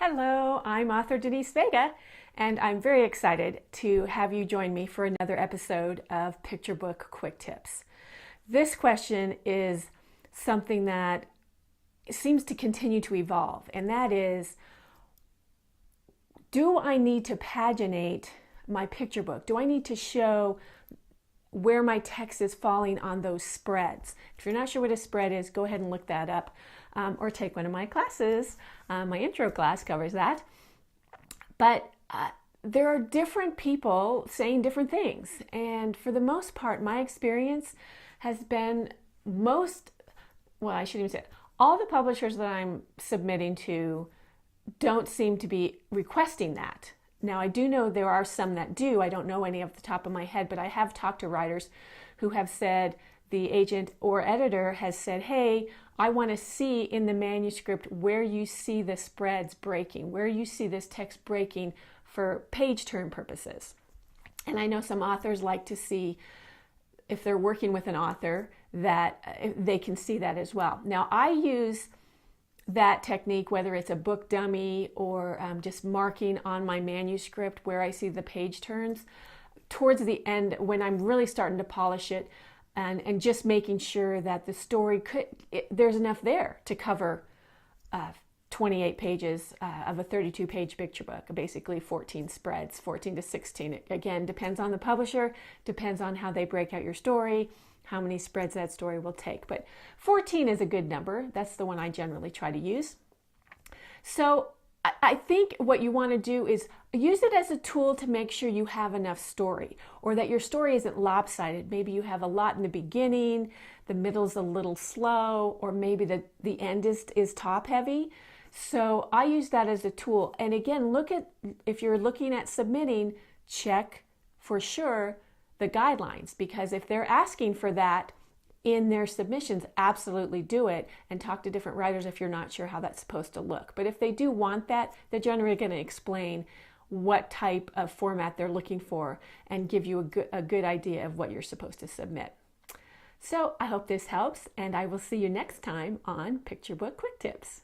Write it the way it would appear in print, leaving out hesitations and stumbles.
Hello, I'm author Denise Vega, and I'm very excited to have you join me for another episode of Picture Book Quick Tips. This question is something that seems to continue to evolve, and that is, do I need to paginate my picture book? Do I need to show where my text is falling on those spreads? If you're not sure what a spread is, go ahead and look that up, or take one of my classes. My intro class covers that. But there are different people saying different things, and for the most part, my experience has been I shouldn't even say it. All the publishers that I'm submitting to don't seem to be requesting that. Now, I do know there are some that do. I don't know any off the top of my head, but I have talked to writers who have said, the agent or editor has said, hey, I want to see in the manuscript where you see the spreads breaking, where you see this text breaking for page turn purposes. And I know some authors like to see, if they're working with an author, that they can see that as well. Now, I use that technique, whether it's a book dummy or just marking on my manuscript where I see the page turns, towards the end when I'm really starting to polish it, and just making sure that the story there's enough there to cover 28 pages of a 32-page picture book, basically 14 spreads, 14 to 16. It, again, depends on the publisher, depends on how they break out your story, how many spreads that story will take. But 14 is a good number. That's the one I generally try to use. So I think what you want to do is use it as a tool to make sure you have enough story, or that your story isn't lopsided. Maybe you have a lot in the beginning, the middle's a little slow, or maybe the end is top heavy. So I use that as a tool. And again, if you're looking at submitting, check for sure the guidelines, because if they're asking for that in their submissions, absolutely do it, and talk to different writers if you're not sure how that's supposed to look. But if they do want that, they're generally going to explain what type of format they're looking for and give you a good idea of what you're supposed to submit. So I hope this helps, and I will see you next time on Picture Book Quick Tips.